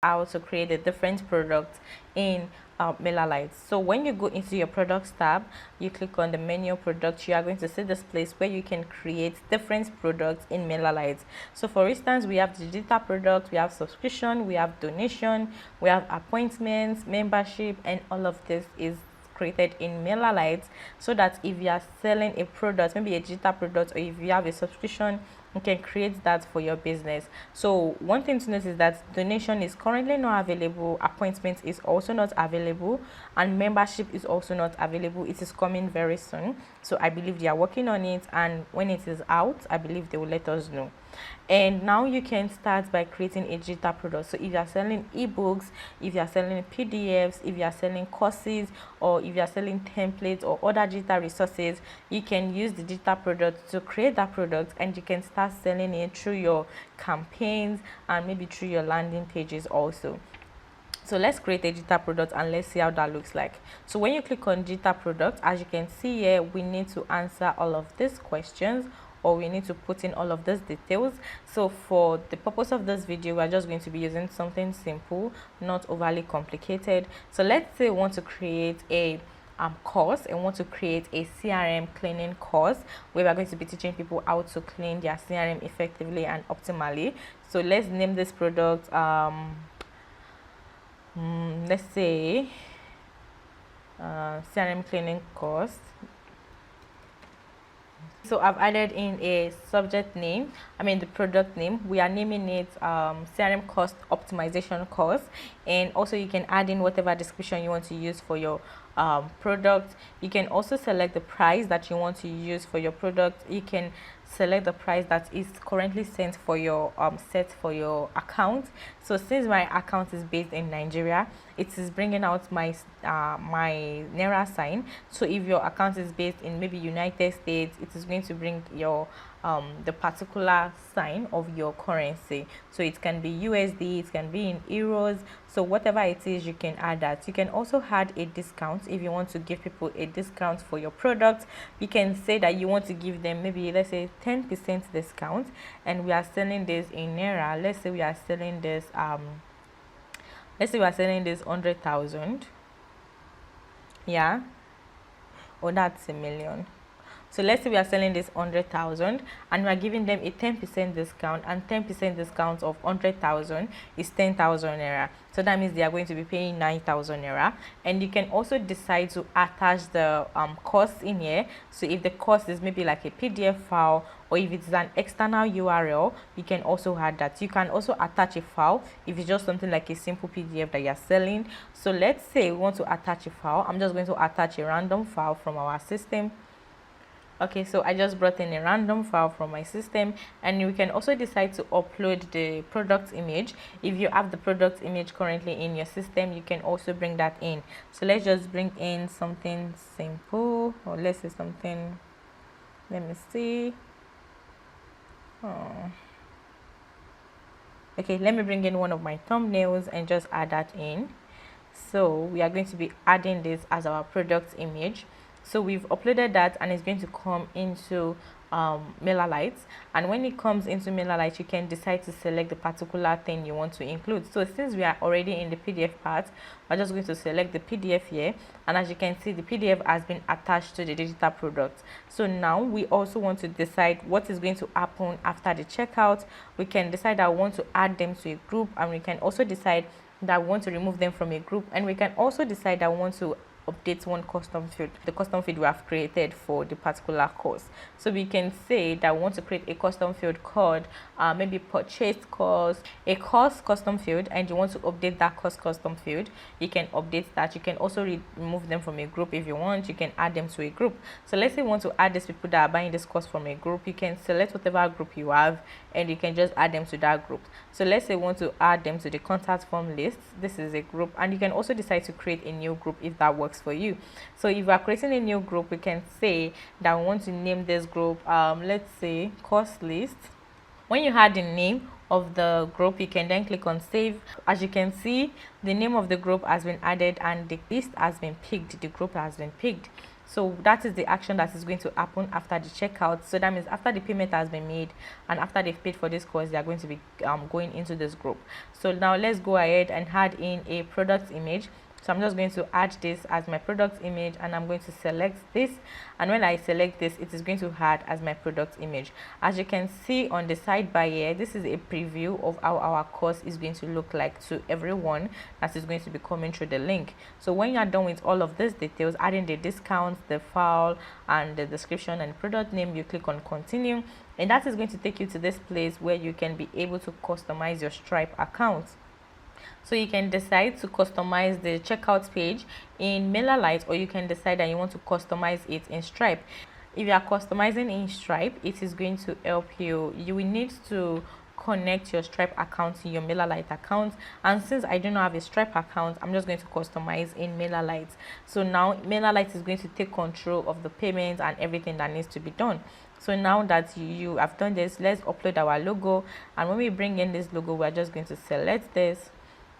how to create a different product in MailerLite. So when you go into your products tab, you click on the menu products, you are going to see this place where you can create different products in MailerLite. So for instance, we have digital products, we have subscription, we have donation, we have appointments, membership, and all of this is created in MailerLite, so that if you are selling a product, maybe a digital product, or if you have a subscription, you can create that for your business. So one thing to note is that donation is currently not available, appointment is also not available, and membership is also not available. It is coming very soon, so I believe they are working on it, and when it is out, I believe they will let us know. And now you can start by creating a digital product. So if you are selling ebooks, if you are selling PDFs, if you are selling courses, or if you are selling templates or other digital resources, you can use the digital product to create that product, and you can start selling it through your campaigns and maybe through your landing pages also. So let's create a digital product and let's see how that looks like. So when you click on digital product, as you can see here, we need to answer all of these questions, or we need to put in all of these details. So for the purpose of this video, we're just going to be using something simple, not overly complicated. So let's say we want to create a course and want to create a CRM cleaning course where we're going to be teaching people how to clean their CRM effectively and optimally. So let's name this product let's say CRM cleaning course. So I've added in a subject name, the product name. We are naming it CRM cost optimization course, and also you can add in whatever description you want to use for your product. You can also select the price that you want to use for your product. You can select the price that is currently set for your account. So since my account is based in Nigeria, it is bringing out my my Naira sign. So if your account is based in maybe United States, it is going to bring your the particular sign of your currency. So it can be USD, it can be in euros, so whatever it is, you can add that. You can also add a discount. If you want to give people a discount for your product, you can say that you want to give them maybe, let's say, 10% discount, and we are selling this in Naira. Let's say we are selling this 100,000. Yeah, or that's a million. So let's say we are selling this 100,000 and we are giving them a 10% discount, and 10% discount of 100,000 is 10,000 naira. So that means they are going to be paying 9,000 naira. And you can also decide to attach the cost in here. So if the cost is maybe like a PDF file, or if it's an external URL, you can also add that. You can also attach a file if it's just something like a simple PDF that you're selling. So let's say we want to attach a file. I'm just going to attach a random file from our system. Okay, so I just brought in a random file from my system, and you can also decide to upload the product image. If you have the product image currently in your system, you can also bring that in. So let's just bring in something simple, or let's say something, let me see. Okay, let me bring in one of my thumbnails and just add that in. So we are going to be adding this as our product image. So we've uploaded that, and it's going to come into MailerLite. And when it comes into MailerLite, you can decide to select the particular thing you want to include. So since we are already in the PDF part, we're just going to select the PDF here, and as you can see, the PDF has been attached to the digital product. So now we also want to decide what is going to happen after the checkout. We can decide that we want to add them to a group, and we can also decide that we want to remove them from a group, and we can also decide that we want to update one custom field, the custom field we have created for the particular course. So we can say that we want to create a custom field called maybe purchased course, a course custom field, and you want to update that course custom field. You can update that. You can also remove them from a group if you want. You can add them to a group. So let's say you want to add these people that are buying this course from a group. You can select whatever group you have, and you can just add them to that group. So let's say you want to add them to the contact form list. This is a group, and you can also decide to create a new group if that works for you. So if we are creating a new group, we can say that we want to name this group let's say course list. When you add the name of the group, you can then click on save. As you can see, the name of the group has been added and the list has been picked, the group has been picked. So that is the action that is going to happen after the checkout. So that means after the payment has been made and after they've paid for this course, they are going to be going into this group. So now let's go ahead and add in a product image. So I'm just going to add this as my product image, and I'm going to select this, and when I select this, it is going to add as my product image. As you can see on the sidebar here, this is a preview of how our course is going to look like to everyone that is going to be coming through the link. So when you are done with all of these details, adding the discounts, the file, and the description and product name, you click on continue, and that is going to take you to this place where you can be able to customize your Stripe account. So you can decide to customize the checkout page in MailerLite, or you can decide that you want to customize it in Stripe. If you are customizing in Stripe, it is going to help you. You will need to connect your Stripe account to your MailerLite account, and since I do not have a Stripe account, I'm just going to customize in MailerLite. So now MailerLite is going to take control of the payments and everything that needs to be done. So now that you have done this, let's upload our logo, and when we bring in this logo, we're just going to select this.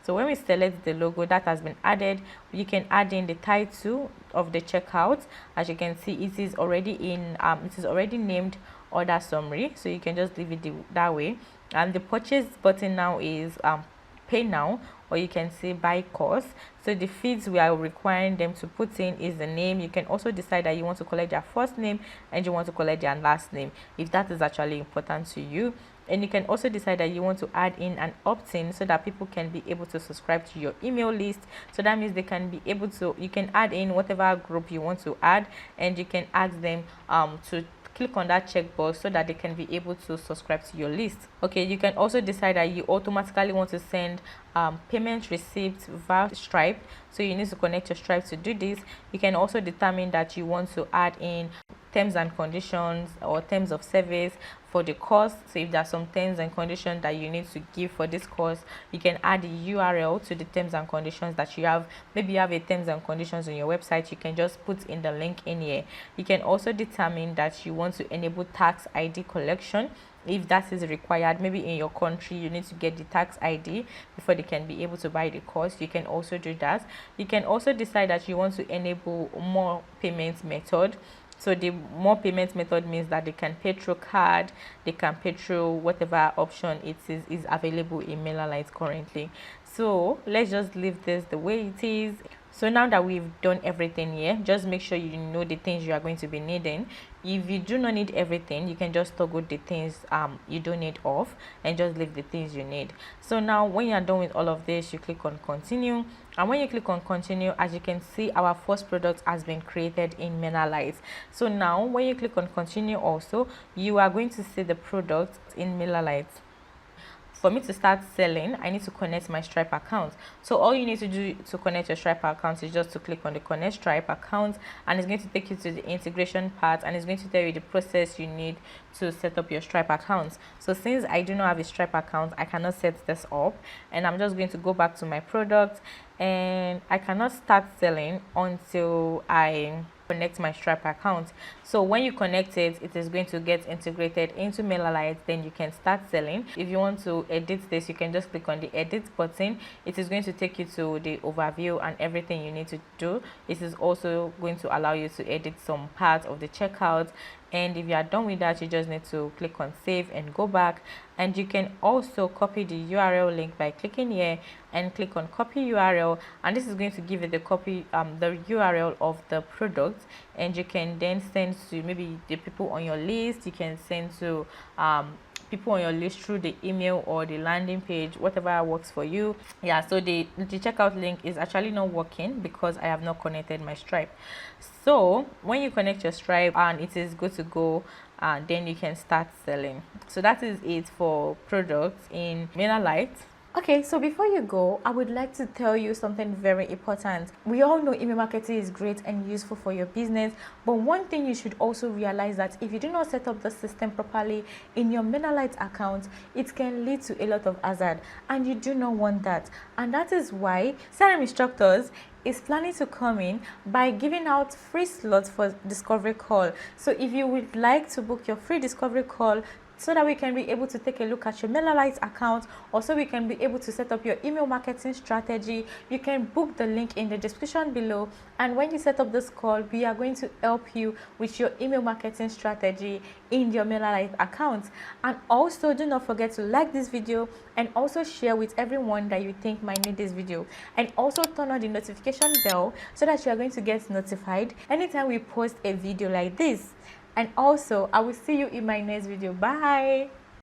So when we select the logo that has been added, you can add in the title of the checkout. As you can see, it is already in it is already named order summary, so you can just leave it that way. And the purchase button now is pay now, or you can say buy course. So the fields we are requiring them to put in is the name. You can also decide that you want to collect their first name and you want to collect their last name, if that is actually important to you. And you can also decide that you want to add in an opt-in so that people can be able to subscribe to your email list. So that means they can be able to, you can add in whatever group you want to add, and you can ask them to click on that checkbox so that they can be able to subscribe to your list. Okay, you can also decide that you automatically want to send payment receipts via Stripe, so you need to connect your Stripe to do this. You can also determine that you want to add in terms and conditions or terms of service for the course. So if there are some terms and conditions that you need to give for this course, you can add the URL to the terms and conditions that you have. Maybe you have a terms and conditions on your website, you can just put in the link in here. You can also determine that you want to enable tax ID collection. If that is required, maybe in your country you need to get the tax ID before they can be able to buy the course, you can also do that. You can also decide that you want to enable more payment method. So the more payment method means that they can pay through card, they can pay through whatever option it is available in MailerLite currently. So let's just leave this the way it is. So now that we've done everything here, just make sure you know the things you are going to be needing. If you do not need everything, you can just toggle the things you don't need off and just leave the things you need. So now when you are done with all of this, you click on continue, and when you click on continue, as you can see, our first product has been created in MailerLite. So now when you click on continue also, you are going to see the product in MailerLite. For me to start selling, I need to connect my Stripe account. So all you need to do to connect your Stripe account is just to click on the connect Stripe account, and it's going to take you to the integration part, and it's going to tell you the process you need to set up your Stripe account. So since I do not have a Stripe account, I cannot set this up, and I'm just going to go back to my product, and I cannot start selling until I connect my Stripe account. So when you connect it, it is going to get integrated into MailerLite, then you can start selling. If you want to edit this, you can just click on the edit button. It is going to take you to the overview and everything you need to do. It is also going to allow you to edit some parts of the checkout, and if you are done with that, you just need to click on save and go back. And you can also copy the URL link by clicking here and click on copy URL, and this is going to give you the copy the URL of the product, and you can then send to maybe the people on your list. You can send to people on your list through the email or the landing page, whatever works for you. Yeah, so the checkout link is actually not working because I have not connected my Stripe. So when you connect your Stripe and it is good to go, then you can start selling. So that is it for products in MailerLite. Okay, so before you go, I would like to tell you something very important. We all know email marketing is great and useful for your business, but one thing you should also realize that if you do not set up the system properly in your MailerLite account, it can lead to a lot of hazard, and you do not want that. And that is why CRM Instructors is planning to come in by giving out free slots for discovery call. So if you would like to book your free discovery call so that we can be able to take a look at your MailerLite account. Also, we can be able to set up your email marketing strategy. You can book the link in the description below, and when you set up this call, we are going to help you with your email marketing strategy in your MailerLite account. And also, do not forget to like this video and also share with everyone that you think might need this video, and also turn on the notification bell so that you are going to get notified anytime we post a video like this. And also, I will see you in my next video. Bye.